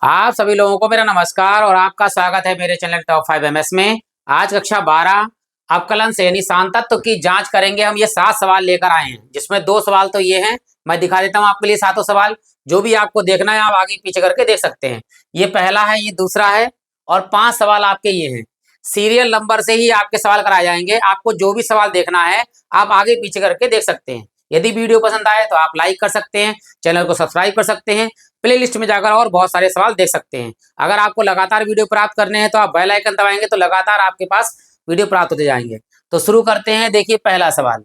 आप सभी लोगों को मेरा नमस्कार और आपका स्वागत है मेरे चैनल टॉप 5 एमएस में। आज कक्षा 12 अवकलन से यानी सांतत्व की जांच करेंगे। हम ये 7 सवाल लेकर आए हैं, जिसमें 2 सवाल तो ये हैं। मैं दिखा देता हूँ आपके लिए सातों सवाल। जो भी आपको देखना है आप आगे पीछे करके देख सकते हैं। ये पहला है, ये दूसरा है और 5 सवाल आपके ये हैं। सीरियल नंबर से ही आपके सवाल कराए जाएंगे। आपको जो भी सवाल देखना है आप आगे पीछे करके देख सकते हैं। यदि वीडियो पसंद आए तो आप लाइक कर सकते हैं, चैनल को सब्सक्राइब कर सकते हैं, प्ले लिस्ट में जाकर और बहुत सारे सवाल देख सकते हैं। अगर आपको लगातार वीडियो प्राप्त करने हैं तो आप बेल आइकन दबाएंगे तो लगातार आपके पास वीडियो प्राप्त होते जाएंगे। तो शुरू करते हैं। देखिए पहला सवाल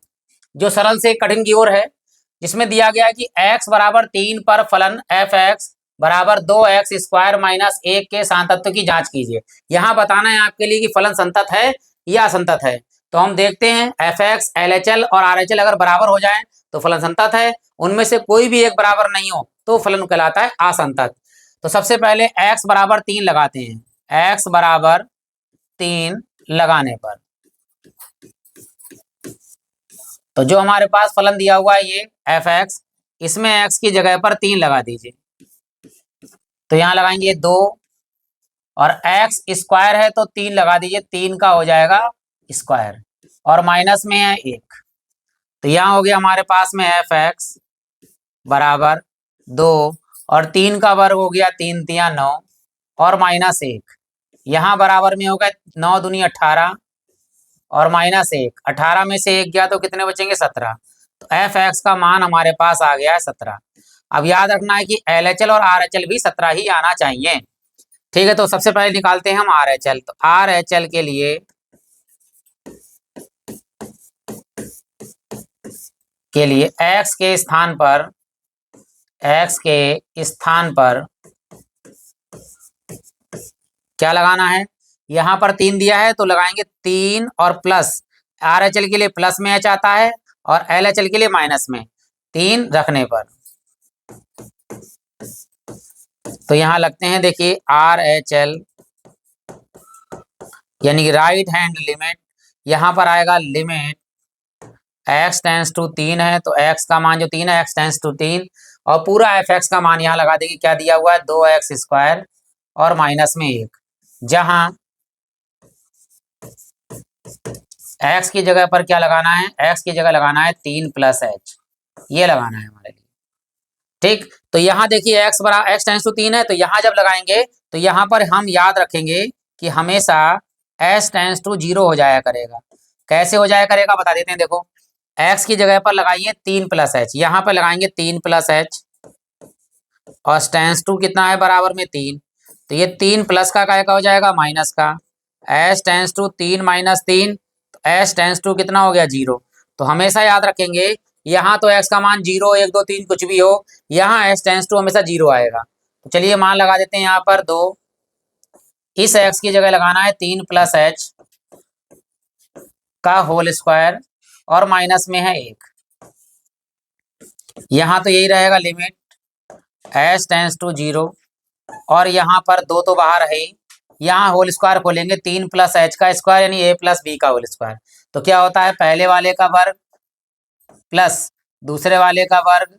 जो सरल से कठिन की ओर है, जिसमें दिया गया है कि x बराबर 3 पर फलन f(x) बराबर 2x² माइनस 1 के सांतत्व की जांच कीजिए। यहाँ बताना है आपके लिए कि फलन संतत है या असंतत है। तो हम देखते हैं f(x) LHL और RHL अगर बराबर हो जाए तो फलन संतत है। उनमें से कोई भी एक बराबर नहीं हो तो फलन कहलाता है असंतत। तो सबसे पहले x बराबर 3 लगाते हैं। x बराबर 3 लगाने पर तो जो हमारे पास फलन दिया हुआ है ये f(x), इसमें x की जगह पर 3 लगा दीजिए। तो यहाँ लगाएंगे 2 और x² है तो 3 लगा दीजिए, 3 का हो जाएगा स्क्वायर और माइनस में है 1। तो यहाँ हो गया हमारे पास में f(x) बराबर 2 और 3 का वर्ग हो गया 3 तिया 9 और माइनस 1। यहाँ बराबर में होगा 9 दूनी 18 और माइनस 1। 18 में से 1 गया तो कितने बचेंगे 17। तो f(x) का मान हमारे पास आ गया है 17। अब याद रखना है कि LHL और RHL भी 17 ही आना चाहिए। ठीक है, तो सबसे पहले निकालते हैं हम RHL। तो RHL के लिए x के स्थान पर क्या लगाना है। यहाँ पर 3 दिया है तो लगाएंगे 3 और प्लस। RHL के लिए प्लस में h आता है और LHL के लिए माइनस में। 3 रखने पर तो यहाँ लगते हैं, देखिए RHL यानी कि राइट हैंड लिमिट। यहाँ पर आएगा लिमिट x टेंस टू 3 है तो x का मान जो 3 है x टेंस टू 3 और पूरा f(x) का मान यहाँ लगा देंगे। क्या दिया हुआ है 2x² और माइनस में 1। जहां x की जगह पर क्या लगाना है, x की जगह लगाना है 3 + h। ये लगाना है हमारे लिए। ठीक, तो यहाँ देखिए x टेंस टू 3 है तो यहाँ जब लगाएंगे तो यहाँ पर हम याद रखेंगे कि हमेशा s टेंस टू 0 हो जाया करेगा। कैसे हो जाया करेगा बता देते हैं। देखो x की जगह पर लगाइए 3 + h, यहाँ पर लगाएंगे 3 + h और टेंस टू कितना है बराबर में 3। तो ये 3 प्लस का काय का हो जाएगा माइनस का। s टेंस टू 3 - 3 तो s टेंस टू कितना हो गया 0। तो हमेशा याद रखेंगे यहाँ तो x का मान 0 1 2 3 कुछ भी हो, यहाँ s टेंस टू हमेशा 0 आएगा। तो चलिए मान लगा देते हैं यहाँ पर 2। इस x की जगह लगाना है 3 + h का होल स्क्वायर और माइनस में है 1। यहाँ तो यही रहेगा लिमिट s टेंस टू 0 और यहाँ पर 2 तो बाहर है ही। यहाँ होल स्क्वायर खोलेंगे 3 + h का स्क्वायर यानी a + b का होल स्क्वायर। तो क्या होता है पहले वाले का वर्ग प्लस दूसरे वाले का वर्ग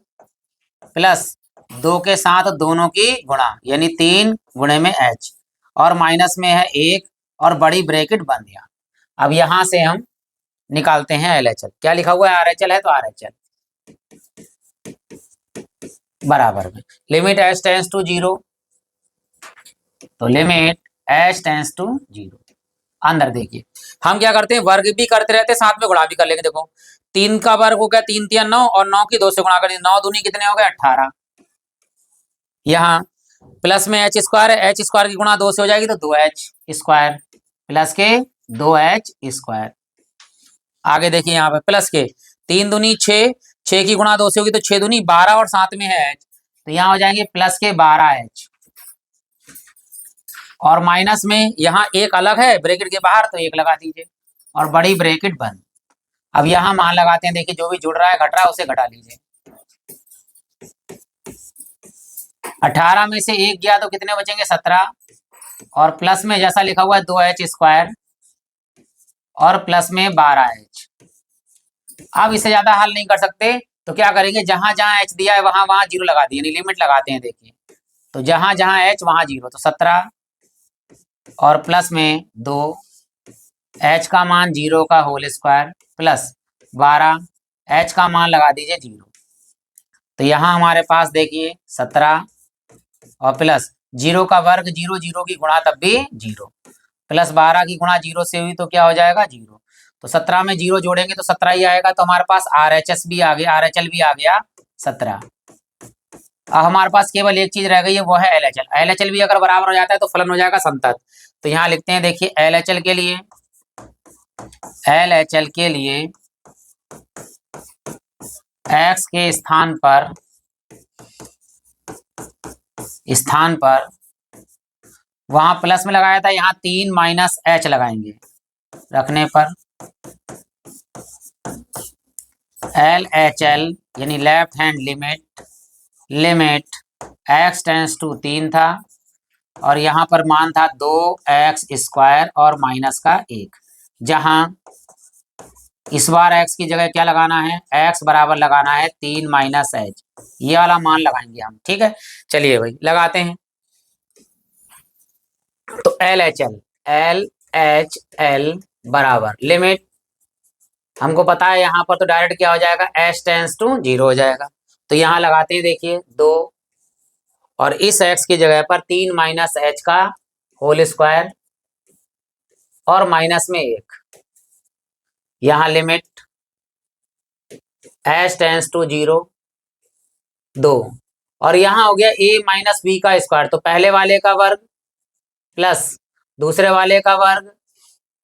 प्लस 2 के साथ दोनों की गुणा यानी 3 गुणे में h और माइनस में है 1 और बड़ी ब्रैकेट बंद। यहाँ अब यहाँ से हम निकालते हैं LHL। क्या लिखा हुआ है RHL है तो RHL बराबर में लिमिट h टेंस टू 0 तो लिमिट h टेंस टू 0। अंदर देखिए हम क्या करते हैं वर्ग भी करते रहते हैं साथ में गुणा भी कर लेंगे। देखो 3 का वर्ग हो गया 3 तिया 9 और 9 की 2 से गुणा कर 9 दूनी कितने हो गए 18। यहाँ प्लस में h² है, h² की गुणा 2 से हो जाएगी तो 2h² प्लस के 2h²। आगे देखिए यहाँ पे प्लस के 3 दूनी 6, 6 की गुणा 2 से होगी तो 6 दूनी 12 और साथ में है h तो यहाँ हो जाएंगे प्लस के 12h और माइनस में यहाँ एक अलग है ब्रैकेट के बाहर तो 1 लगा दीजिए और बड़ी ब्रैकेट बंद। अब यहाँ मान लगाते हैं, देखिए जो भी जुड़ रहा है घट रहा है उसे घटा लीजिए। 18 में से 1 गया तो कितने बचेंगे 17 और प्लस में जैसा लिखा हुआ है 2h² और प्लस में 12h। अब इससे ज्यादा हल नहीं कर सकते तो क्या करेंगे, जहां जहां h दिया है वहां वहां 0 लगा दिए, लिमिट लगाते हैं। देखिए तो जहां जहां एच वहां जीरो, तो 17 और प्लस में 2, एच का मान 0 का होल स्क्वायर प्लस 12, एच का मान लगा दीजिए 0। तो यहाँ हमारे पास देखिए 17 और प्लस 0 का वर्ग, 0 0 की गुणा तब भी 0, प्लस 12 की गुणा 0 से हुई तो क्या हो जाएगा 0। तो 17 में 0 जोड़ेंगे तो 17 ही आएगा। तो हमारे पास RHS भी आ गया, RHL भी आ गया 17। अब हमारे पास केवल एक चीज रह गई है, वो है LHL। LHL भी अगर बराबर हो जाता है तो फलन हो जाएगा संतत। तो यहाँ लिखते हैं, देखिए LHL के लिए, LHL के लिए x के स्थान पर वहां प्लस में लगाया था, यहाँ 3 माइनस h लगाएंगे, रखने पर LHL यानी left hand limit x tends to 3 था और यहाँ पर मान था 2x स्क्वायर और माइनस का 1। जहां इस बार x की जगह क्या लगाना है, x बराबर लगाना है 3 माइनस h, ये वाला मान लगाएंगे हम। ठीक है, चलिए भाई लगाते हैं। तो LHL बराबर लिमिट, हमको पता है यहाँ पर तो डायरेक्ट क्या हो जाएगा, h टेंस टू 0 हो जाएगा। तो यहाँ लगाते हैं, देखिए 2 और इस x की जगह पर 3 माइनस h का होल स्क्वायर और माइनस में 1, यहाँ लिमिट h टेंस टू 0 2 और यहाँ हो गया a माइनस b का स्क्वायर। तो पहले वाले का वर्ग प्लस दूसरे वाले का वर्ग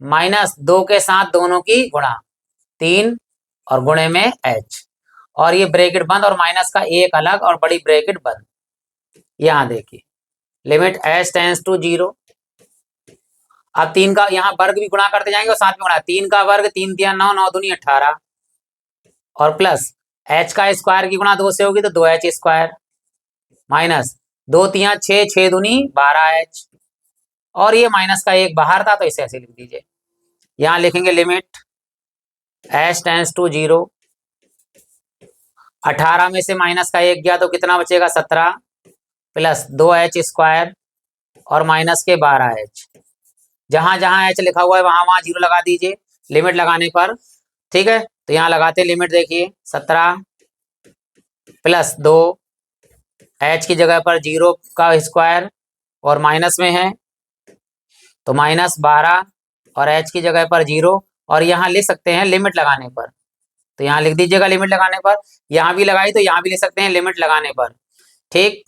माइनस 2 के साथ दोनों की गुणा 3 और गुणे में h, और ये ब्रैकेट बंद और माइनस का एक अलग और बड़ी ब्रैकेट बंद। यहाँ देखिए लिमिट h टेंस टू 0। अब 3 का यहाँ वर्ग भी गुणा करते जाएंगे और साथ में गुणा, 3 का वर्ग 3 तिया 9, 9 दूनी 18 और प्लस h का स्क्वायर की गुणा 2 से होगी तो 2h स्क्वायर माइनस 2 तिया 6, 6 दूनी 12h और ये माइनस का एक बाहर था तो इसे ऐसे लिख दीजिए। यहाँ लिखेंगे लिमिट h टेंस टू 0, 18 में से माइनस का एक गया तो कितना बचेगा 17 प्लस 2h स्क्वायर और माइनस के 12h। जहां जहां h लिखा हुआ है वहां वहां 0 लगा दीजिए लिमिट लगाने पर। ठीक है, तो यहाँ लगाते लिमिट, देखिए 17 प्लस 2, h की जगह पर 0 का स्क्वायर और माइनस में है तो माइनस 12 और h की जगह पर 0 और यहाँ लिख सकते हैं लिमिट लगाने पर। तो यहाँ लिख दीजिएगा लिमिट लगाने पर, यहाँ भी लगाई तो यहाँ भी लिख सकते हैं लिमिट लगाने पर। ठीक,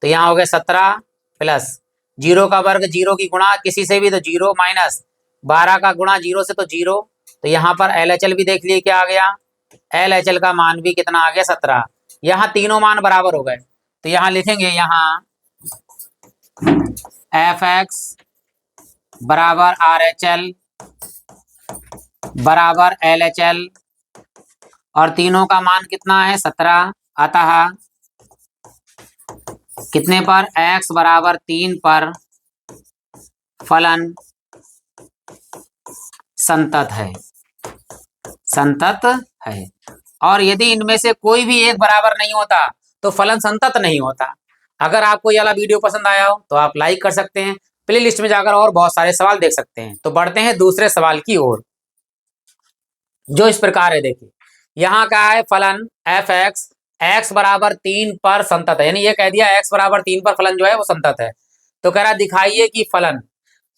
तो यहाँ हो गया 17 प्लस 0 का वर्ग 0 की गुणा किसी से भी तो 0 माइनस 12 का गुणा 0 से तो 0। तो यहाँ पर LHL भी देख लिए क्या आ गया, LHL का मान भी कितना आ गया 17। यहाँ तीनों मान बराबर हो गए तो यहाँ लिखेंगे, यहाँ FX बराबर RHL बराबर LHL और तीनों का मान कितना है 17। अतः कितने पर, x बराबर 3 पर फलन संतत है। और यदि इनमें से कोई भी एक बराबर नहीं होता तो फलन संतत नहीं होता। अगर आपको ये वाला वीडियो पसंद आया हो तो आप लाइक कर सकते हैं, प्ले लिस्ट में जाकर और बहुत सारे सवाल देख सकते हैं। तो बढ़ते हैं दूसरे सवाल की ओर, जो इस प्रकार है। देखिए यहाँ का है फलन fx x बराबर 3 पर संतत है, यानी ये कह दिया x बराबर 3 पर फलन जो है वो संतत है। तो कह रहा दिखाइए कि फलन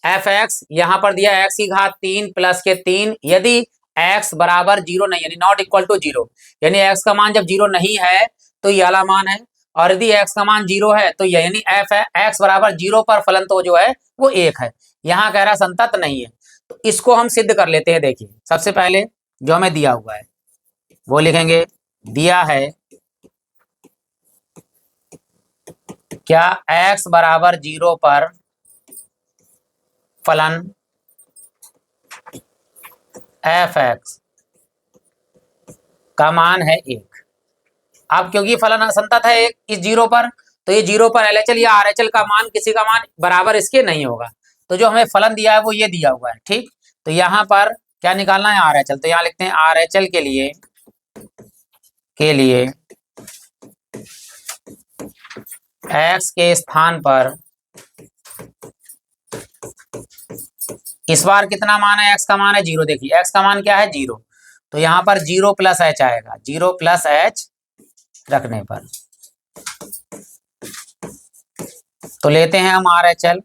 fx यहाँ पर दिया x की घात 3 प्लस के 3 यदि x बराबर 0 नहीं, यानी नॉट इक्वल टू 0, यानी x का मान जब 0 नहीं है तो ये वाला मान है, और यदि x का मान 0 है तो यानी f है x बराबर 0 पर फलन तो जो है वो 1 है। यहाँ कह रहा संतत नहीं है, तो इसको हम सिद्ध कर लेते हैं। देखिए सबसे पहले जो हमें दिया हुआ है वो लिखेंगे, दिया है क्या x बराबर 0 पर फलन fx का मान है 1। अब क्योंकि फलन असंतत है एक इस 0 पर, तो ये 0 पर LHL या RHL का मान किसी का मान बराबर इसके नहीं होगा। तो जो हमें फलन दिया है वो ये दिया हुआ है। ठीक, तो यहाँ पर क्या निकालना है RHL, तो यहाँ लिखते हैं RHL के लिए x के स्थान पर इस बार कितना मान है, x का मान है 0। देखिए x का मान क्या है 0, तो यहाँ पर 0 प्लस एच आएगा। 0 प्लस एच रखने पर तो लेते हैं हम आर एच एल।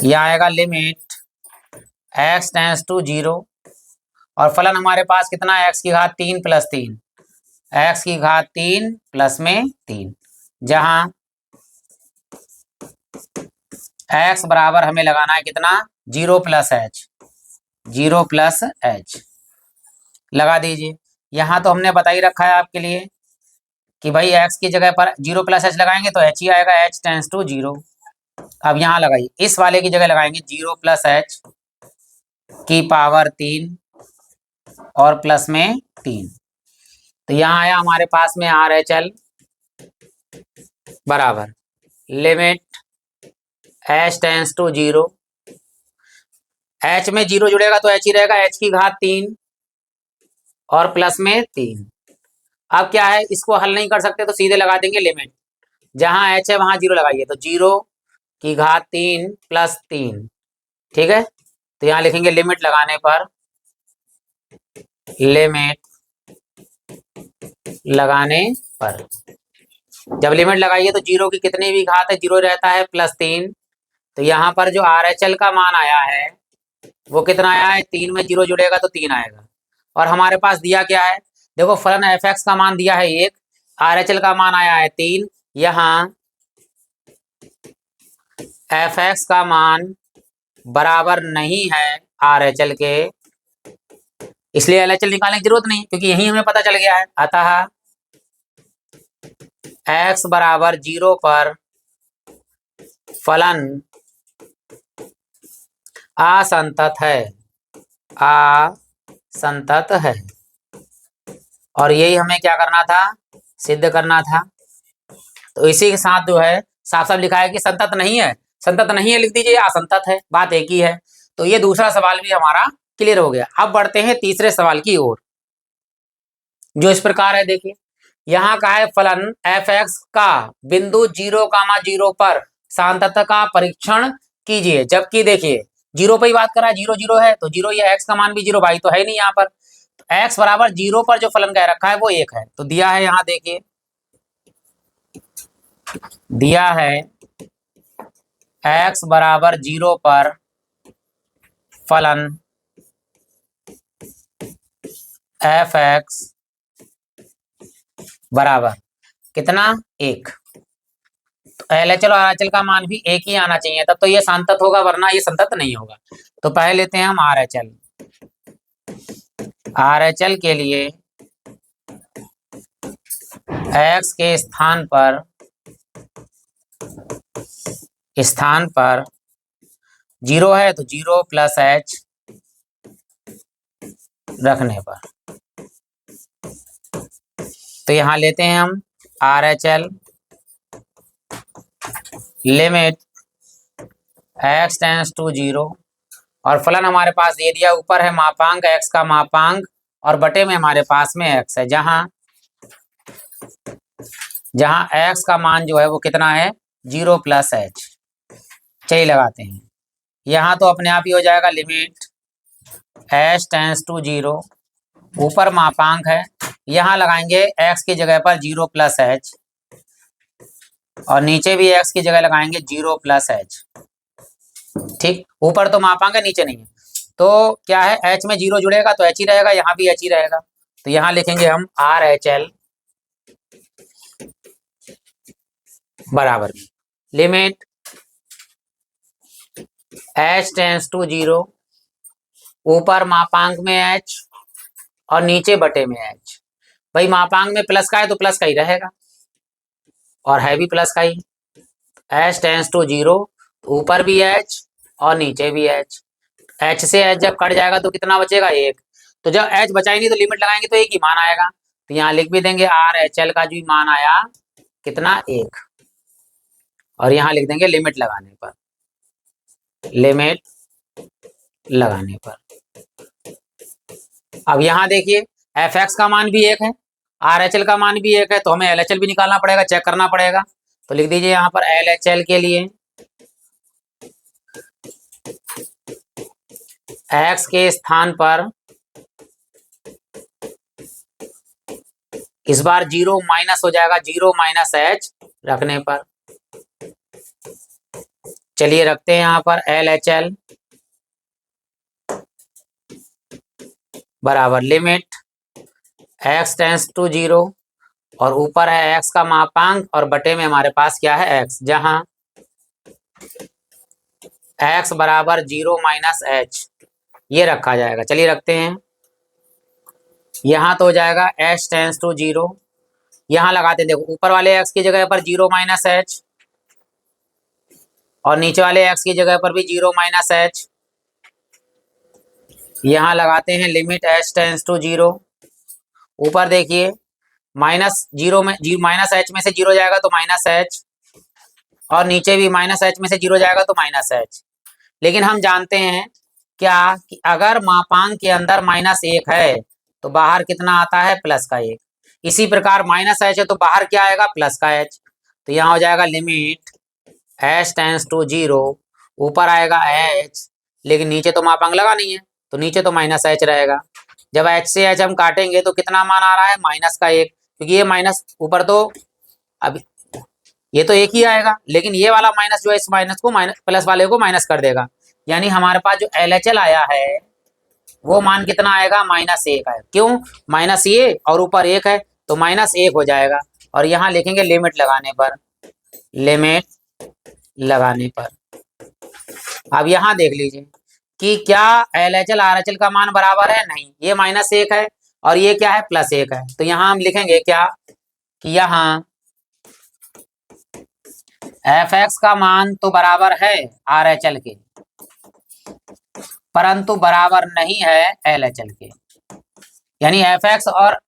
यह आएगा लिमिट x टेंस टू 0 और फलन हमारे पास कितना है, x की घात 3 प्लस 3, x की घात 3 प्लस में 3, जहां x बराबर हमें लगाना है कितना, 0 प्लस एच। 0 प्लस एच लगा दीजिए। यहाँ तो हमने बता ही रखा है आपके लिए कि भाई x की जगह पर 0 प्लस एच लगाएंगे तो h ही आएगा, h टेंस टू 0। अब यहाँ लगाइए, इस वाले की जगह लगाएंगे 0 प्लस एच की पावर 3 और प्लस में 3, तो यहाँ आया हमारे पास में आर एच एल बराबर limit h tends to 0। h में 0 जुड़ेगा तो h ही रहेगा, h की घात 3 और प्लस में 3। अब क्या है, इसको हल नहीं कर सकते तो सीधे लगा देंगे लिमिट, जहां h है वहां 0 लगाइए तो 0 की घात 3 प्लस 3, ठीक है। तो यहाँ लिखेंगे लिमिट लगाने पर, लिमिट लगाने पर जब लिमिट लगाइए तो 0 की कितनी भी घात है 0 रहता है प्लस 3, तो यहाँ पर जो आर एच एल का मान आया है वो कितना आया है, 3 में 0 जुड़ेगा तो 3 आएगा। और हमारे पास दिया क्या है, देखो फलन एफ एक्स का मान दिया है 1, आर एच एल का मान आया है 3। यहाँ एफ एक्स का मान बराबर नहीं है आर एच एल के, इसलिए एल एच एल निकालने की जरूरत नहीं क्योंकि यही हमें पता चल गया है। अतः x बराबर 0 पर फलन असंतत है, असंतत है। और यही हमें क्या करना था, सिद्ध करना था। तो इसी के साथ जो है साफ साफ लिखा है कि संतत नहीं है, संतत नहीं है लिख दीजिए, असंतत है, बात एक ही है। तो ये दूसरा सवाल भी हमारा क्लियर हो गया। अब बढ़ते हैं तीसरे सवाल की ओर, जो इस प्रकार है। देखिए यहाँ का है फलन एफ एक्स का बिंदु 0,0 पर सांतता का परीक्षण कीजिए, जबकि देखिए 0 पे ही बात कर रहा है, 0 0 है तो 0, ये एक्स का मान भी 0, भाई तो है नहीं यहाँ पर। एक्स बराबर 0 पर जो फलन कह रखा है वो 1 है, तो दिया है यहाँ देखिए, दिया है एक्स बराबर 0 पर फलन एफ एक्स बराबर कितना, 1। तो एल एच एल और आर एच एल का मान भी 1 ही आना चाहिए, तब तो ये संतत होगा, वरना ये संतत नहीं होगा। तो पहले लेते हैं हम R H L. Are H L के लिए एक्स के स्थान पर 0 है तो 0 प्लस एच रखने पर, तो यहां लेते हैं हम R H L limit x tends to 0 और फलन हमारे पास दे दिया, ऊपर है मापांक x का मापांक और बटे में हमारे पास में x है, जहां x का मान जो है वो कितना है, 0 प्लस एच। चलिए लगाते हैं, यहाँ तो अपने आप ही हो जाएगा लिमिट h टेंस टू 0, ऊपर मापांक है, यहाँ लगाएंगे x की जगह पर 0 प्लस एच और नीचे भी x की जगह लगाएंगे 0 प्लस एच। ठीक, ऊपर तो मापांक है, नीचे नहीं है, तो क्या है, h में 0 जुड़ेगा तो h ही रहेगा, यहाँ भी h ही रहेगा। तो यहाँ लिखेंगे हम आर एच एल बराबर लिमिट h टेंस टू 0, ऊपर मापांक में h और नीचे बटे में h। भाई मापांक में प्लस का है तो प्लस का ही रहेगा और है भी प्लस का ही। h टेंस टू 0, ऊपर भी h और नीचे भी h। h से h जब कट जाएगा तो कितना बचेगा, 1। तो जब h बचा ही नहीं तो लिमिट लगाएंगे तो 1 ही मान आएगा, तो यहाँ लिख भी देंगे आर एच एल का जो मान आया कितना, 1। और यहाँ लिख देंगे लिमिट लगाने पर, लिमिट लगाने पर। अब यहाँ देखिए एफ एक्स का मान भी 1 है RHL का मान भी 1 है तो हमें LHL भी निकालना पड़ेगा, चेक करना पड़ेगा। तो लिख दीजिए यहाँ पर LHL के लिए x के स्थान पर इस बार 0 माइनस हो जाएगा, 0 माइनस h रखने पर। चलिए रखते हैं यहाँ पर LHL बराबर लिमिट x टेंस टू 0 और ऊपर है x का मापांक और बटे में हमारे पास क्या है x, जहां x बराबर 0 माइनस h ये रखा जाएगा। चलिए रखते हैं, यहाँ तो हो जाएगा h टेंस टू 0, यहाँ लगाते हैं, देखो ऊपर वाले x की जगह पर 0 माइनस h और नीचे वाले x की जगह पर भी 0 माइनस h। यहाँ लगाते हैं लिमिट h टेंस टू 0, ऊपर देखिए माइनस 0 में माइनस h में से 0 जाएगा तो माइनस h और नीचे भी माइनस h में से 0 जाएगा तो माइनस h। लेकिन हम जानते हैं क्या कि अगर मापांक के अंदर -1 है तो बाहर कितना आता है, प्लस का 1। इसी प्रकार माइनस h है तो बाहर क्या आएगा, प्लस का h। तो यहाँ हो जाएगा लिमिट h टेंस टू 0, ऊपर आएगा h लेकिन नीचे तो मापांक लगा नहीं है तो नीचे तो माइनस h रहेगा। जब h से h हम काटेंगे तो कितना मान आ रहा है, -1, क्योंकि ये माइनस ऊपर तो अब ये तो एक ही आएगा, लेकिन ये वाला माइनस जो है इस माइनस को माइनस प्लस वाले को माइनस कर देगा। यानी हमारे पास जो LHL आया है वो मान कितना आएगा, -1 है। क्यों, माइनस ये और ऊपर 1 है तो -1 हो जाएगा। और यहाँ लिखेंगे लिमिट लगाने पर, लिमिट लगाने पर। अब यहाँ देख लीजिए कि क्या LHL RHL का मान बराबर है, नहीं, ये -1 है और ये क्या है, +1 है। तो यहाँ हम लिखेंगे क्या कि यहाँ fx का मान तो बराबर है RHL के परंतु बराबर नहीं है LHL के। यानी fx और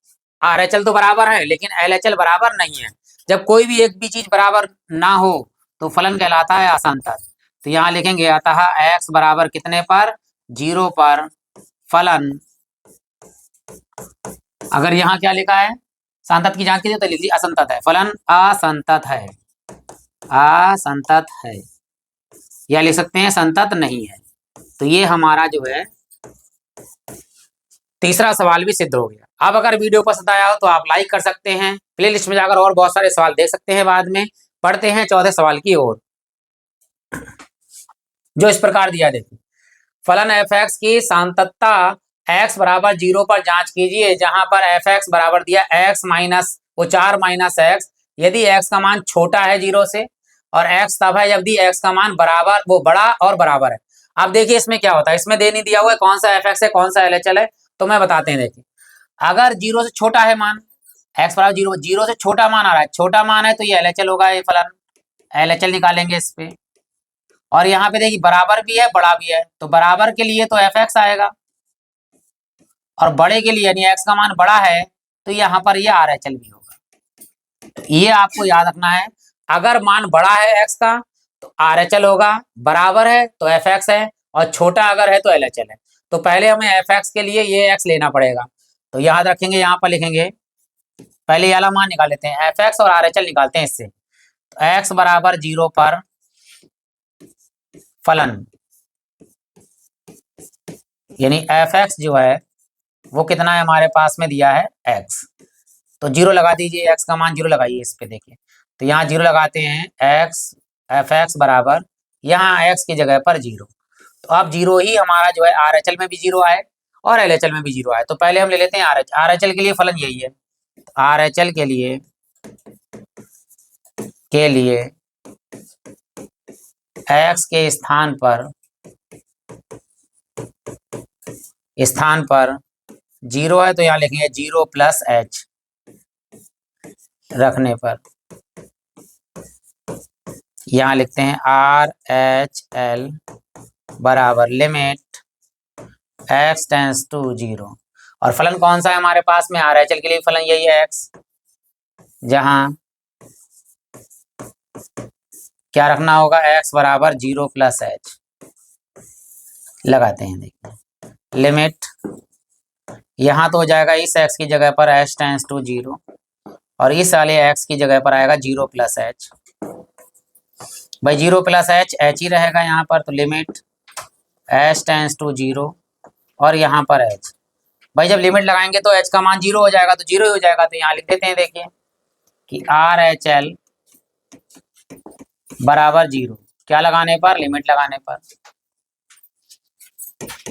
RHL तो बराबर है लेकिन LHL बराबर नहीं है। जब कोई भी एक भी चीज बराबर ना हो तो फलन कहलाता है असंतत। तो यहाँ लिखेंगे अतः x बराबर कितने पर, 0 पर फलन, अगर यहाँ क्या लिखा है संतत की जांच कीजिए तो लिख लीजिए असंतत है, फलन असंतत है, असंतत है, या लिख सकते हैं संतत नहीं है। तो ये हमारा जो है तीसरा सवाल भी सिद्ध हो गया। अब अगर वीडियो पसंद आया हो तो आप लाइक कर सकते हैं, प्लेलिस्ट में जाकर और बहुत सारे सवाल देख सकते हैं बाद में। पढ़ते हैं चौथे सवाल की ओर, जो इस प्रकार दिया, देखिए फलन fx की सांततता x बराबर 0 पर जांच कीजिए, जहां पर fx बराबर दिया x माइनस वो 4 माइनस x, यदि x का मान छोटा है 0 से, और x तब है यदि x का मान बराबर वो बड़ा और बराबर है। अब देखिए इसमें क्या होता है, इसमें दे नहीं दिया हुआ है कौन सा fx है कौन सा LHL है, तो मैं बताते हैं। देखिए अगर 0 से छोटा है मान, x बराबर 0, 0 से छोटा मान आ रहा है, छोटा मान है तो ये LHL होगा, ये फलन LHL निकालेंगे इस पे। और यहाँ पे देखिए बराबर भी है बड़ा भी है, तो बराबर के लिए तो fx आएगा और बड़े के लिए यानी x का मान बड़ा है तो यहाँ पर ये RHL भी होगा। ये आपको याद रखना है, अगर मान बड़ा है x का तो RHL होगा, बराबर है तो fx है और छोटा अगर है तो LHL है। तो पहले हमें fx के लिए ये x लेना पड़ेगा, तो याद रखेंगे यहाँ पर लिखेंगे, पहले ये वाला मान निकाल लेते हैं, fx और RHL निकालते हैं इससे। तो x बराबर 0 पर फलन यानी fx जो है वो कितना है हमारे पास में दिया है x, तो 0 लगा दीजिए, x का मान 0 लगाइए इस पे, देखिए तो यहाँ 0 लगाते हैं, x fx बराबर यहाँ x की जगह पर 0। तो अब 0 ही हमारा जो है RHL में भी 0 आए और LHL में भी 0 आए। तो पहले हम ले लेते हैं RHL के लिए फलन यही है, RHL के लिए x के स्थान पर 0 है तो यहाँ लिखेंगे 0 प्लस h रखने पर, यहाँ लिखते हैं RHL बराबर लिमिट x टेंस टू 0। और फलन कौन सा है हमारे पास में, RHL के लिए फलन यही है x, जहां क्या रखना होगा, x बराबर 0 प्लस h लगाते हैं। देखिए लिमिट यहाँ तो हो जाएगा इस x की जगह पर h टेंस टू 0 और इस वाले x की जगह पर आएगा 0 प्लस h। भाई 0 प्लस h ही रहेगा यहाँ पर, तो लिमिट h टेंस टू 0 और यहाँ पर h। भाई जब लिमिट लगाएंगे तो h का मान 0 हो जाएगा, तो 0 ही हो जाएगा, तो यहाँ लिख देते हैं, देखिए कि RHL बराबर 0, क्या लगाने पर, लिमिट लगाने पर।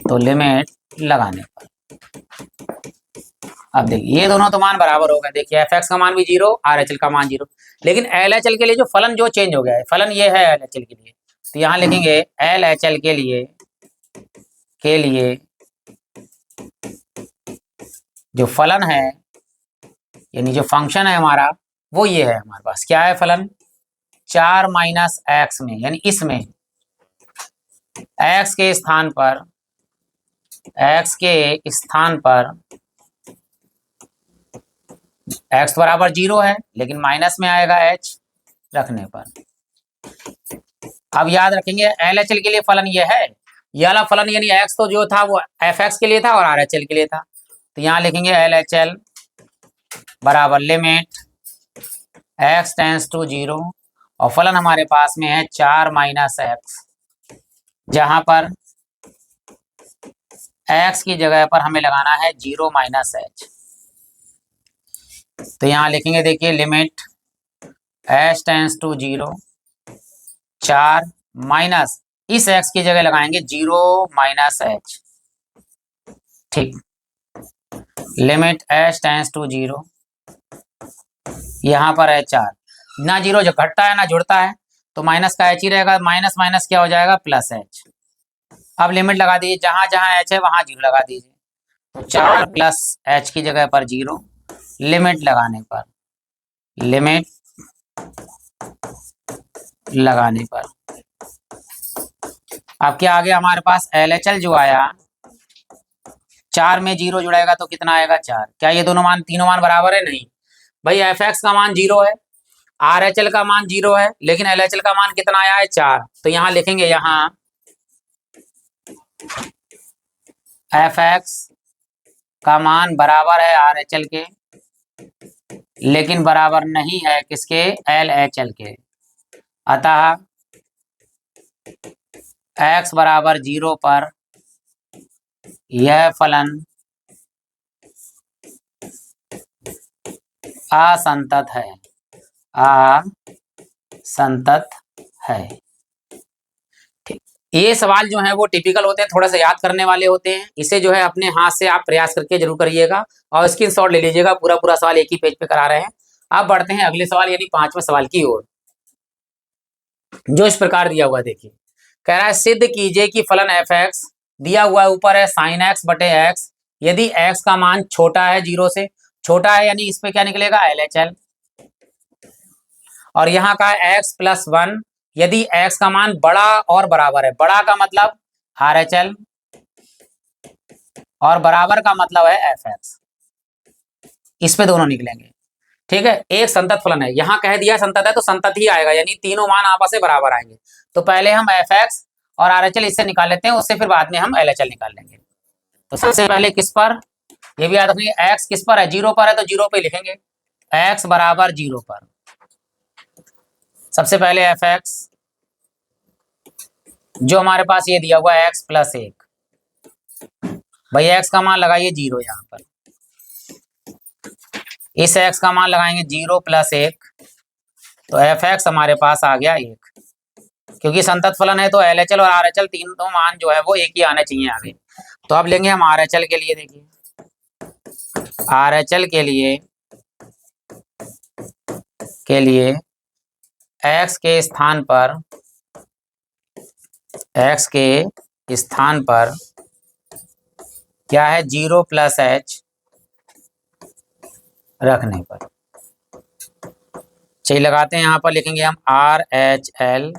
तो लिमिट लगाने पर अब देखिए ये दोनों तो मान बराबर हो गए। देखिए एफ एक्स का मान भी 0, RHL का मान 0, लेकिन LHL के लिए जो फलन जो चेंज हो गया है, फलन ये है LHL के लिए, तो यहाँ लिखेंगे LHL के लिए जो फलन है, यानी जो फंक्शन है हमारा, वो ये है। हमारे पास क्या है फलन, 4 माइनस एक्स में, यानी इसमें x के स्थान पर x बराबर 0 है, लेकिन माइनस में आएगा h रखने पर। अब याद रखेंगे LHL के लिए फलन ये है, ये वाला फलन यानी x तो जो था वो fx के लिए था और RHL के लिए था, तो यहाँ लिखेंगे LHL बराबर लिमिट x टेंस टू 0 और फलन हमारे पास में है 4 माइनस एक्स, जहां पर x की जगह पर हमें लगाना है 0 माइनस h। तो यहाँ लिखेंगे, देखिए limit h tends to 0, 4 minus इस x की जगह लगाएंगे 0 माइनस h, ठीक। लिमिट h टेंस टू 0, यहाँ पर है 4, ना 0 जो घटता है ना जुड़ता है, तो माइनस का h ही रहेगा, माइनस माइनस क्या हो जाएगा, प्लस h। अब लिमिट लगा दीजिए, जहां जहां h है वहां 0 लगा दीजिए, तो 4 प्लस h की जगह पर 0, लिमिट लगाने पर अब क्या आ गया हमारे पास, LHL जो आया 4 में 0 जुड़ेगा तो कितना आएगा, 4। क्या ये दोनों मान, तीनों मान बराबर है, नहीं भाई, fx का मान 0 है, RHL का मान 0 है, लेकिन LHL का मान कितना आया है, 4। तो यहाँ लिखेंगे, यहाँ fx का मान बराबर है RHL के, लेकिन बराबर नहीं है किसके, LHL के। अतः x बराबर 0 पर यह फलन असंतत है, ठीक। ये सवाल जो है वो टिपिकल होते हैं, थोड़ा सा याद करने वाले होते हैं। इसे जो है अपने हाथ से आप प्रयास करके जरूर करिएगा और स्क्रीनशॉट ले लीजिएगा। पूरा सवाल एक ही पेज पे करा रहे हैं। अब बढ़ते हैं अगले सवाल यानी 5वें सवाल की ओर, जो इस प्रकार दिया हुआ, देखिए कह रहा है सिद्ध कीजिए कि फलन एफ एक्स दिया हुआ है, ऊपर है साइन एक्स बटे एक्स, यदि एक्स का मान छोटा है, 0 से छोटा है, यानी इस पे क्या निकलेगा, LHL। और यहाँ का x प्लस 1, यदि x का मान बड़ा और बराबर है, बड़ा का मतलब RHL और बराबर का मतलब है fx, इस पे दोनों निकलेंगे, ठीक है। एक संतत फलन है, यहाँ कह दिया संतत है तो संतत ही आएगा, यानी तीनों मान आपस में बराबर आएंगे। तो पहले हम fx और RHL इससे निकाल लेते हैं, उससे फिर बाद में हम LHL निकाल लेंगे। तो सबसे पहले किस पर, ये भी याद रखिए, x किस पर है, 0 पर है, तो 0 पे लिखेंगे x बराबर 0 पर। सबसे पहले fx जो हमारे पास ये दिया हुआ है x प्लस 1, भाई x का मान लगाइए 0, यहाँ पर इस x का मान लगाएंगे 0 प्लस 1, तो fx हमारे पास आ गया 1। क्योंकि संतत फलन है तो LHL और RHL तीनों मान जो है वो एक ही आने चाहिए आगे। तो अब लेंगे हम RHL के लिए, देखिए RHL के लिए x के स्थान पर क्या है, 0 प्लस h रखने पर, चलिए लगाते हैं। यहाँ पर लिखेंगे हम RHL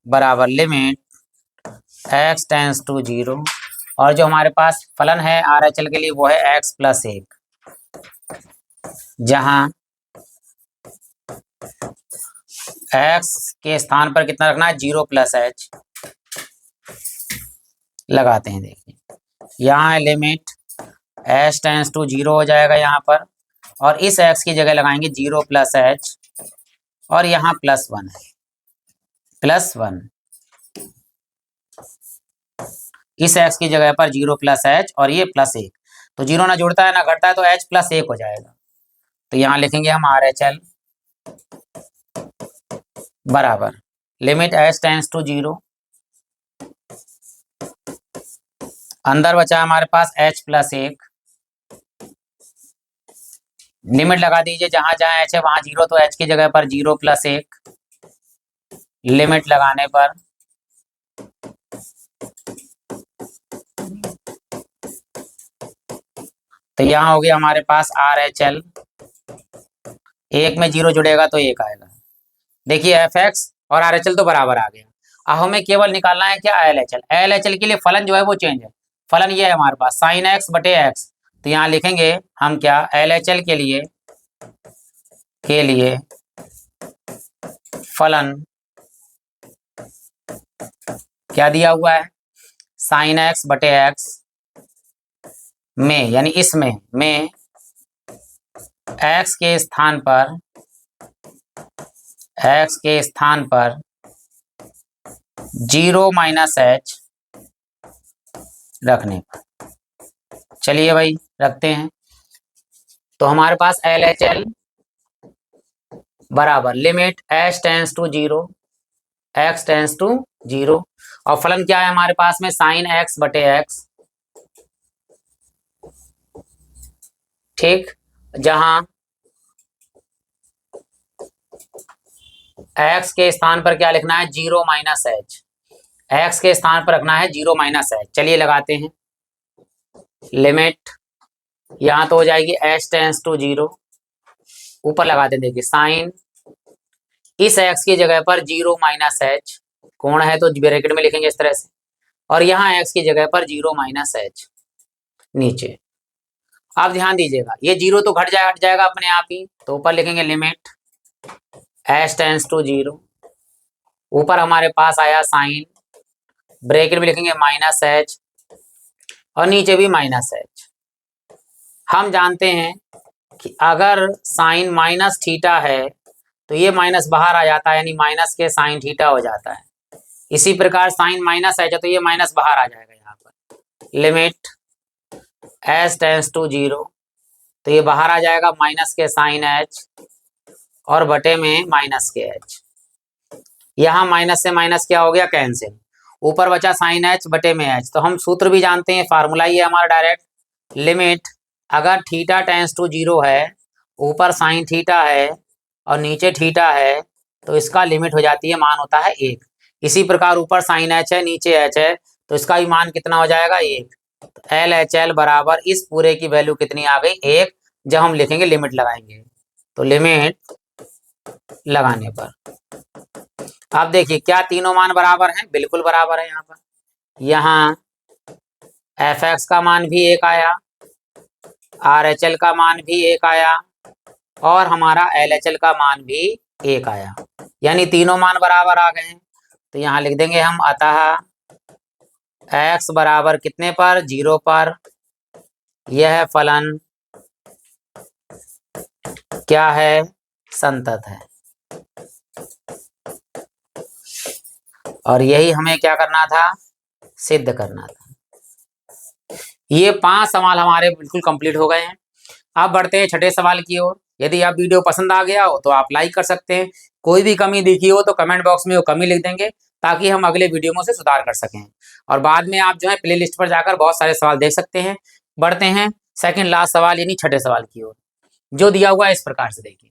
बराबर लिमिट x टेंस टू 0, और जो हमारे पास फलन है RHL के लिए वो है x प्लस 1, जहां x के स्थान पर कितना रखना है, 0 प्लस h लगाते हैं। देखिए यहाँ है limit h tends to zero हो जाएगा यहाँ पर, और इस एक्स की जगह लगाएंगे जीरो प्लस एच, और यहाँ प्लस वन है, प्लस वन। इस एक्स की जगह पर जीरो प्लस एच और ये प्लस एक, तो जीरो ना जुड़ता है ना घटता है, तो एच प्लस एक हो जाएगा। तो यहाँ लिखेंगे हम आर एच एल बराबर limit h tends to zero, अंदर बचा हमारे पास एच प्लस एक, लिमिट लगा दीजिए, जहां जहां एच है वहां जीरो, तो एच की जगह पर जीरो प्लस एक, लिमिट लगाने पर तो यहाँ हो गया हमारे पास आर एच एल, एक में जीरो जुड़ेगा तो एक आएगा। देखिए एफ एक्स और आर एच एल तो बराबर आ गया। अब हमें केवल निकालना है क्या, L H L. L H L के लिए फलन जो है वो चेंज है, फलन ये है हमारे पास साइन एक्स बटे एक्स, तो यहाँ लिखेंगे हम क्या, एल एच एल के लिए फलन क्या दिया हुआ है, साइन एक्स बटे एक्स में, यानी इसमें में एक्स के स्थान पर जीरो माइनस एच रखने पर। चलिए भाई रखते हैं, तो हमारे पास एल एच एल बराबर limit h tends to zero, x tends to zero, और फलन क्या है हमारे पास में, साइन एक्स बटे एक्स, ठीक, जहां एक्स के स्थान पर क्या लिखना है, जीरो माइनस एच, एक्स के स्थान पर रखना है जीरो माइनस एच। चलिए लगाते हैं लिमिट, यहां तो हो जाएगी एच टेंस टू जीरो, ऊपर लगाते हैं, देखिए साइन इस एक्स की जगह पर जीरो माइनस एच, कोण है तो ब्रैकेट में लिखेंगे इस तरह से, और यहाँ एक्स की जगह पर जीरो माइनस एच नीचे। आप ध्यान दीजिएगा, ये जीरो तो हट जाएगा अपने आप ही, तो ऊपर लिखेंगे limit h tends to zero, ऊपर हमारे पास आया साइन, ब्रैकेट में लिखेंगे माइनस एच, और नीचे भी माइनस एच। हम जानते हैं कि अगर साइन माइनस थीटा है तो ये माइनस बाहर आ जाता है, यानी माइनस के साइन थीटा हो जाता है। इसी प्रकार साइन माइनस एच है तो ये माइनस बाहर आ जाएगा यहाँ पर, limit h tends to zero, तो ये बाहर आ जाएगा माइनस के साइन एच और बटे में माइनस के एच, यहाँ माइनस से माइनस क्या हो गया, कैंसिल, ऊपर बचा साइन एच बटे में एच। तो हम सूत्र भी जानते हैं, फार्मूला ही है हमारा डायरेक्ट, लिमिट अगर थीटा टेंस टू जीरो है, ऊपर साइन थीटा है और नीचे थीटा है, तो इसका लिमिट हो जाती है, मान होता है एक। इसी प्रकार ऊपर साइन एच है नीचे एच है, तो इसका भी मान कितना हो जाएगा, एक। तो एल एच एल बराबर इस पूरे की वैल्यू कितनी आ गई, एक, जब हम लिखेंगे लिमिट लगाएंगे, तो लिमिट लगाने पर आप देखिए क्या तीनों मान बराबर हैं, बिल्कुल बराबर है। यहाँ एफ एक्स का मान भी एक आया, आर एच एल का मान भी एक आया, और हमारा एल एच एल का मान भी एक आया, यानी तीनों मान बराबर आ गए हैं। तो यहाँ लिख देंगे हम, अतः x बराबर कितने पर, जीरो पर, यह फलन क्या है, संतत है। और यही हमें क्या करना था, सिद्ध करना था। ये 5 सवाल हमारे बिल्कुल कंप्लीट हो गए हैं। अब बढ़ते हैं छठे सवाल की ओर। यदि आप वीडियो पसंद आ गया हो तो आप लाइक कर सकते हैं, कोई भी कमी दिखी हो तो कमेंट बॉक्स में वो कमी लिख देंगे, ताकि हम अगले वीडियो में उसे सुधार कर सकें। और बाद में आप जो है प्ले लिस्ट पर जाकर बहुत सारे सवाल देख सकते हैं। बढ़ते हैं सेकंड लास्ट सवाल यानी छठे सवाल की ओर, जो दिया हुआ है इस प्रकार से। देखिए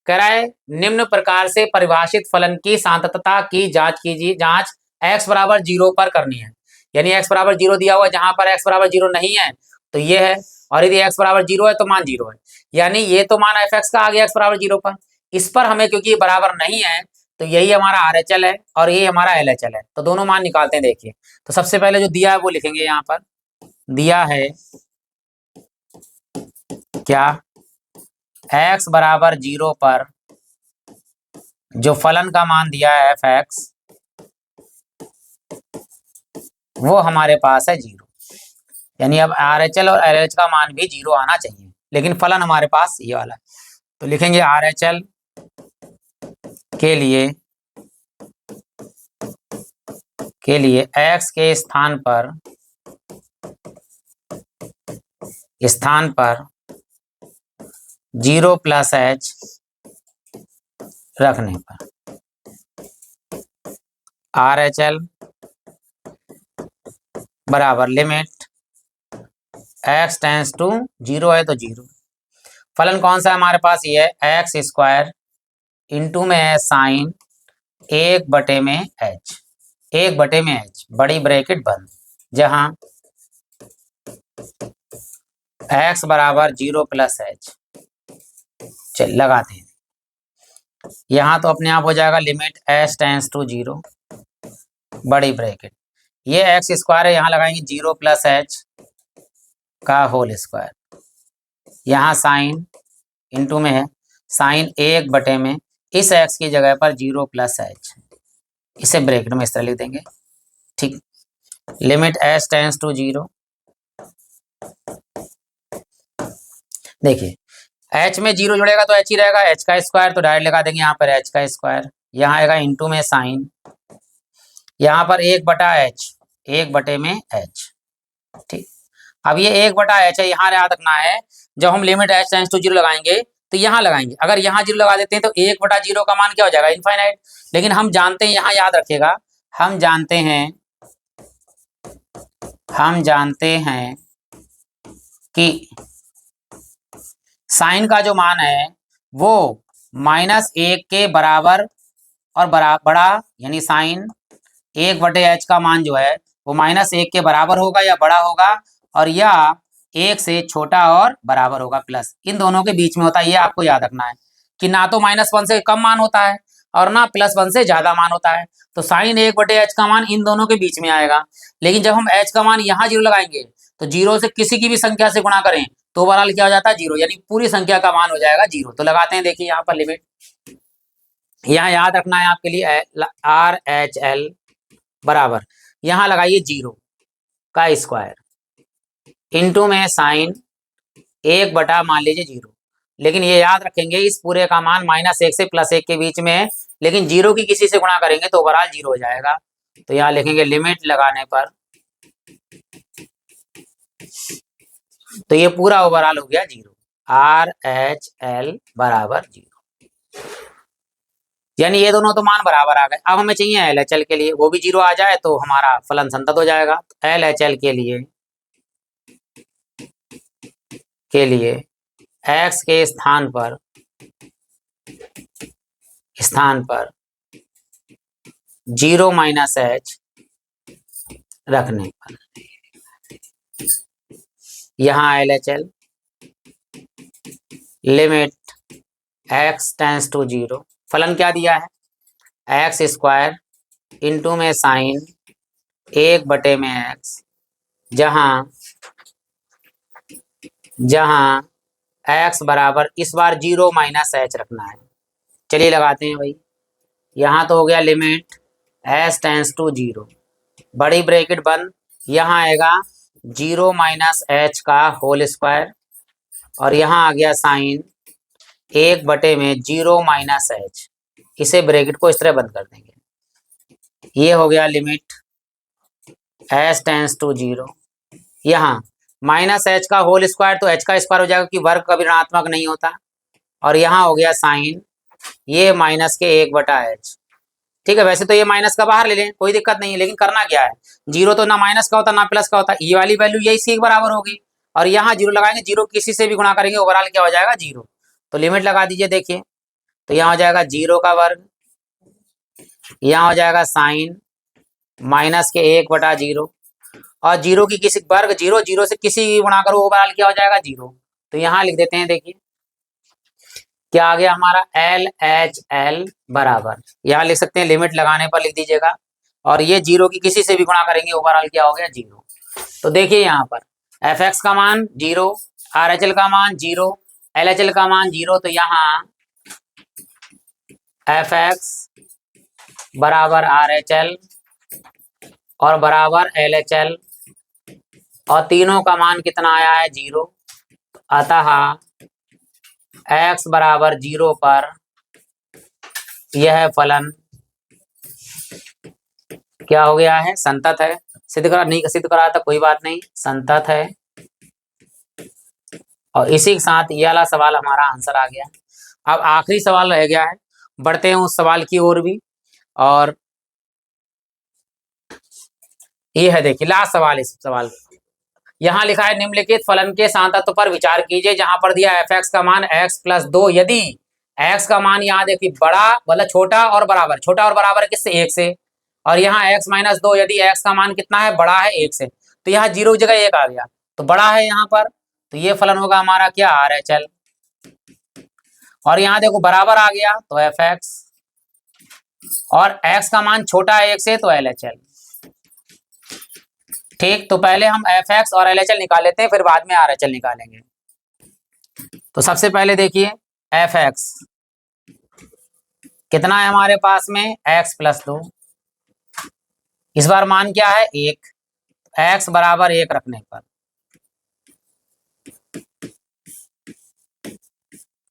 कह रहा है, निम्न प्रकार से परिभाषित फलन की सांततता की जांच कीजिए, जांच x बराबर जीरो पर करनी है। यानी x बराबर जीरो दिया हुआ है, जहां पर x बराबर जीरो नहीं है तो ये है, और यदि x बराबर जीरो है तो मान जीरो है, यानी ये तो मान एफ एक्स का आ गया x बराबर जीरो पर। इस पर हमें क्योंकि ये बराबर नहीं है, तो यही हमारा आर एच एल है और यही हमारा एल एच एल है, तो दोनों मान निकालते हैं। देखिए तो सबसे पहले जो दिया है वो लिखेंगे, यहाँ पर दिया है क्या, x बराबर जीरो पर जो फलन का मान दिया है एफ एक्स, वो हमारे पास है जीरो। यानी अब RHL और LH का मान भी 0 आना चाहिए, लेकिन फलन हमारे पास ये वाला है। तो लिखेंगे RHL के लिए X के स्थान पर 0 + H रखने पर RHL बराबर लिमिट x टेंस टू 0 है तो 0। फलन कौन सा है हमारे पास, ये है x² इंटू में है साइन 1/h, 1/h बड़ी ब्रैकेट बंद, जहां x बराबर 0 + h। चल लगाते हैं, यहां तो अपने आप हो जाएगा लिमिट h टेंस टू 0 बड़ी ब्रैकेट, ये x² है, यहाँ लगाएंगे 0 + h का होल स्क्वायर, यहाँ साइन इंटू में है साइन 1 में इस x की जगह पर 0 + h, इसे ब्रैकेट में इस तरह लिख देंगे। ठीक, लिमिट h टेंस टू 0, देखिए h में 0 जुड़ेगा तो h ही रहेगा, h का स्क्वायर तो डायरेक्ट लगा देंगे यहाँ पर h का स्क्वायर, यहाँ आएगा इंटू में साइन, यहाँ पर 1/h, 1/h। ठीक, अब ये 1/h है, यहाँ याद रखना है जब हम लिमिट h टेंस टू 0 लगाएंगे तो यहाँ लगाएंगे, अगर यहाँ 0 लगा देते हैं तो 1/0 का मान क्या हो जाएगा, इनफाइनाइट। लेकिन हम जानते हैं, यहाँ याद रखिएगा, हम जानते हैं कि साइन का जो मान है वो -1 के बराबर और बड़ा, यानी साइन 1/h का मान जो है वो -1 के बराबर होगा या बड़ा होगा, और या 1 से छोटा और बराबर होगा, प्लस इन दोनों के बीच में होता है। ये आपको याद रखना है कि ना तो -1 से कम मान होता है और ना +1 से ज्यादा मान होता है। तो साइन 1/h का मान इन दोनों के बीच में आएगा, लेकिन जब हम h का मान यहाँ 0 लगाएंगे तो 0 से किसी की भी संख्या से गुणा करें तो ओवरऑल क्या हो जाता है, 0, यानी पूरी संख्या का मान हो जाएगा 0। तो लगाते हैं, देखिए यहाँ पर लिमिट, यहाँ याद रखना है आपके लिए RHL बराबर, यहाँ लगाइए 0 का स्क्वायर इंटू में साइन 1 मान लीजिए 0, लेकिन ये याद रखेंगे इस पूरे का मान -1 से +1 के बीच में है, लेकिन 0 की किसी से गुणा करेंगे तो ओवरऑल 0 हो जाएगा। तो यहाँ लिखेंगे लिमिट लगाने पर, तो ये पूरा ओवरऑल हो गया 0, RHL बराबर 0, यानी ये दोनों तो मान बराबर आ गए। अब हमें चाहिए LHL के लिए, वो भी 0 आ जाए तो हमारा फलन संतत हो जाएगा। LHL के लिए x के स्थान पर 0 - h रखने पर यहाँ LHL limit x tends to 0, फलन क्या दिया है, x² इंटू में साइन 1/x, जहां x बराबर इस बार 0 - h रखना है। चलिए लगाते हैं भाई, यहाँ तो हो गया लिमिट h टेंस टू 0 बड़ी ब्रैकेट बंद, यहाँ आएगा 0 - h का होल स्क्वायर, और यहाँ आ गया साइन 1/0 - h, इसे ब्रैकेट को इस तरह बंद कर देंगे। ये हो गया लिमिट h टेंस टू 0, यहाँ -h का होल स्क्वायर तो h का स्क्वायर हो जाएगा कि वर्ग कभी ऋणात्मक नहीं होता, और यहाँ हो गया साइन ये -1/h। ठीक है, वैसे तो ये माइनस का बाहर ले लें, कोई दिक्कत नहीं है, लेकिन करना क्या है, 0 तो ना माइनस का होता ना प्लस का होता, ये वाली वैल्यू यही सी के बराबर होगी, और यहाँ 0 लगाएंगे, 0 किसी से भी गुणा करेंगे ओवरऑल क्या हो जाएगा, 0। तो लिमिट लगा दीजिए, देखिए तो यहाँ हो जाएगा 0 का वर्ग, यहाँ हो जाएगा साइन -1/0, और 0 की किसी वर्ग 0, 0 से किसी गुणा करो ओवरऑल क्या हो जाएगा, 0। तो यहाँ लिख देते हैं, देखिए क्या आ गया हमारा, LHL बराबर, यहाँ लिख सकते हैं लिमिट लगाने पर लिख दीजिएगा, और ये 0 की किसी से भी गुणा करेंगे ओवरऑल क्या हो गया, 0। तो देखिए यहाँ पर fx का मान 0, RHL का मान 0, LHL का मान 0, तो यहाँ fx बराबर RHL और बराबर LHL और तीनों का मान कितना आया है 0। अतः x बराबर 0 पर यह फलन क्या हो गया है, संतत है। सिद्ध करा नहीं, सिद्ध करा था कोई बात नहीं, संतत है। और इसी के साथ ये वाला सवाल हमारा आंसर आ गया। अब आखिरी सवाल रह गया है, बढ़ते हैं उस सवाल की ओर भी। और ये है, देखिए लास्ट सवाल। इस सवाल यहाँ लिखा है, निम्नलिखित फलन के सांतत्व पर विचार कीजिए। जहां पर दिया f(x) का मान x+2, यदि x का मान यहाँ देखिए बड़ा मतलब छोटा और बराबर, छोटा और बराबर किससे, 1 से। और यहाँ x-2 यदि x का मान कितना है, बड़ा है 1 से, तो यहाँ 0 की जगह 1 आ गया, तो बड़ा है यहाँ पर, तो ये फलन होगा हमारा क्या, RHL। और यहाँ देखो बराबर आ गया तो f(x), और x का मान छोटा है 1 से तो LHL। ठीक, तो पहले हम f(x) और LHL निकाल लेते हैं, फिर बाद में RHL निकालेंगे। तो सबसे पहले देखिए f(x) कितना है हमारे पास में, x+2। इस बार मान क्या है, 1। x बराबर 1 रखने पर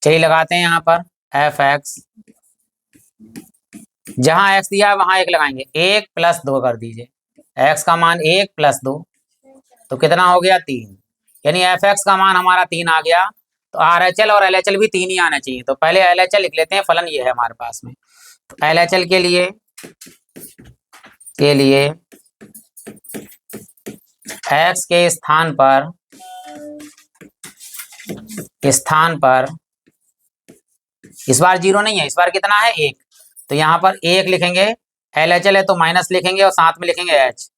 चलिए लगाते हैं यहाँ पर f(x), जहां x दिया है वहां 1 लगाएंगे, 1+2 कर दीजिए। x का मान 1+2 तो कितना हो गया, 3। यानी f(x) का मान हमारा 3 आ गया। तो RHL और LHL भी 3 ही आना चाहिए। तो पहले LHL लिख लेते हैं, फलन ये है हमारे पास में। तो LHL के लिए x के स्थान पर इस बार 0 नहीं है, इस बार कितना है, 1। तो यहाँ पर 1 लिखेंगे, LHL है तो माइनस लिखेंगे और साथ में लिखेंगे h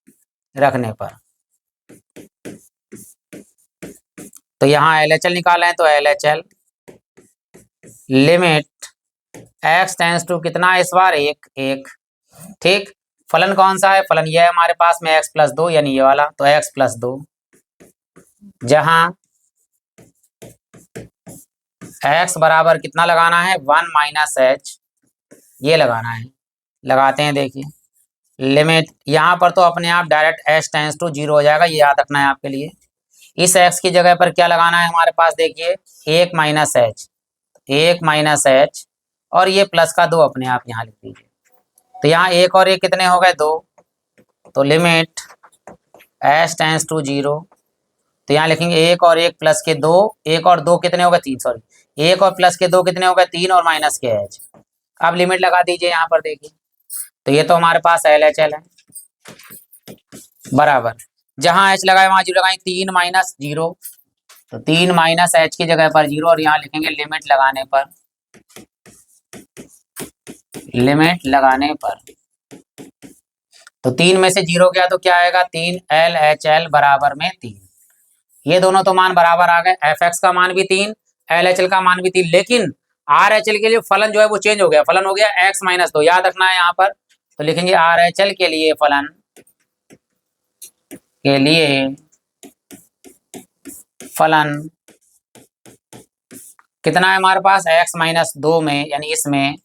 रखने पर। तो यहाँ LHL निकाला है तो LHL limit x tends to कितना है, इस बार 1। ठीक, फलन कौन सा है, फलन यह है हमारे पास में x+2, यानी ये वाला, तो x+2 जहां x बराबर कितना लगाना है, 1 - h, ये लगाना है। लगाते हैं, देखिए लिमिट यहाँ पर तो अपने आप डायरेक्ट h टेंस टू 0 हो जाएगा, ये याद रखना है आपके लिए। इस x की जगह पर क्या लगाना है हमारे पास, देखिए 1 - h, और ये प्लस का 2 अपने आप यहाँ लिख दीजिए। तो यहाँ 1 और 1 कितने हो गए, 2। तो लिमिट h टेंस टू 0, तो यहाँ लिखेंगे 1 और 1 प्लस के 2, 1 और 2 कितने हो गए, 3, सॉरी 1 और प्लस के 2 कितने हो गए, 3, और माइनस के h। अब लिमिट लगा दीजिए यहाँ पर, देखिए तो ये तो हमारे पास LHL है, बराबर जहां h लगाए वहां 0 लगाएं, 3 - 0, तो 3 - h की जगह पर 0, और यहाँ लिखेंगे लिमिट लगाने पर तो 3 में से 0 गया तो क्या आएगा, 3 LHL बराबर में 3। ये दोनों तो मान बराबर आ गए, f(x) का मान भी 3, LHL का मान भी 3, लेकिन RHL के लिए फलन जो है वो चेंज हो गया, फलन हो गया x-2, याद रखना है यहाँ पर। तो लिखेंगे RHL के लिए फलन कितना है हमारे पास, x-2 में, यानी इसमें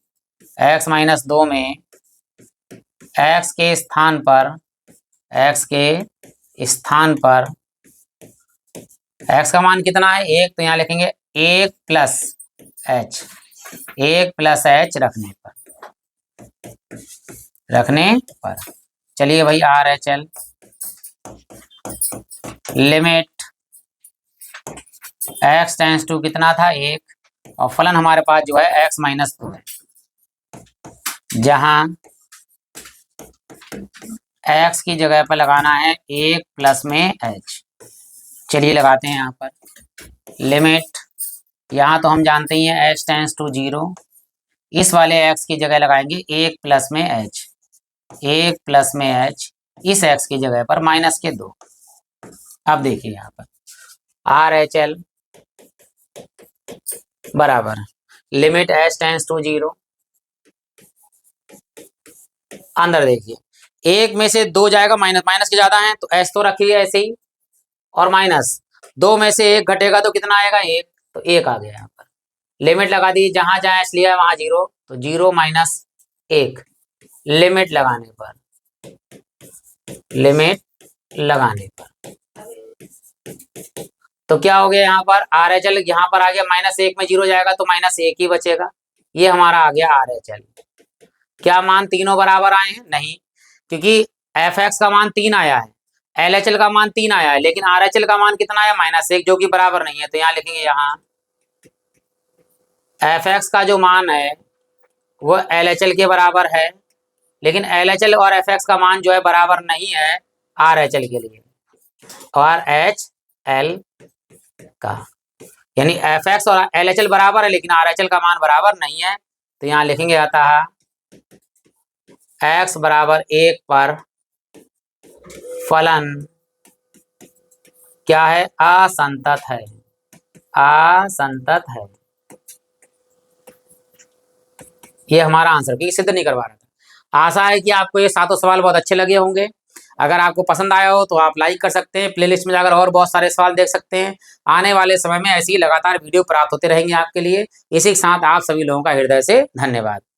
x-2 में x के स्थान पर x का मान कितना है, 1, तो यहाँ लिखेंगे 1+h, 1+h रखने पर चलिए भाई RHL limit x tends to कितना था, 1, और फलन हमारे पास जो है x-2 है, जहां x की जगह पर लगाना है 1 प्लस में h। चलिए लगाते हैं यहाँ पर लिमिट, यहाँ तो हम जानते ही हैं h टेंस टू 0, इस वाले x की जगह लगाएंगे 1 प्लस में h, 1 प्लस में h, इस x की जगह पर माइनस के 2। अब देखिए यहाँ पर RHL बराबर लिमिट h टेंस टू 0, अंदर देखिए 1 में से 2 जाएगा, माइनस के ज्यादा है तो h तो रखिए ऐसे ही, और माइनस 2 में से 1 घटेगा तो कितना आएगा, 1, तो 1 आ गया यहाँ पर। लिमिट लगा दी, जहां जहां h लिया है वहां 0, तो 0 - 1 लिमिट लगाने पर तो क्या हो गया यहाँ पर RHL, यहाँ पर आ गया -1 में 0 जाएगा तो -1 ही बचेगा। ये हमारा आ गया RHL। क्या मान तीनों बराबर आए हैं? नहीं, क्योंकि FX का मान 3 आया है, LHL का मान 3 आया है, लेकिन RHL का मान कितना आया? -1, जो कि बराबर नहीं है। तो यहाँ लिखेंगे, यहाँ FX का जो मान है वो LHL के बराबर है, लेकिन LHL और FX का मान जो है बराबर नहीं है RHL के लिए और HL का, यानी FX और LHL बराबर है लेकिन RHL का मान बराबर नहीं है। तो यहाँ लिखेंगे अतः x बराबर 1 पर फलन क्या है? असंतत है, असंतत है। ये हमारा आंसर, क्योंकि सिद्ध नहीं करवा रहा था। आशा है कि आपको ये सातों सवाल बहुत अच्छे लगे होंगे। अगर आपको पसंद आया हो तो आप लाइक कर सकते हैं। प्लेलिस्ट में जाकर और बहुत सारे सवाल देख सकते हैं। आने वाले समय में ऐसी ही लगातार वीडियो प्राप्त होते रहेंगे आपके लिए। इसी के साथ आप सभी लोगों का हृदय से धन्यवाद।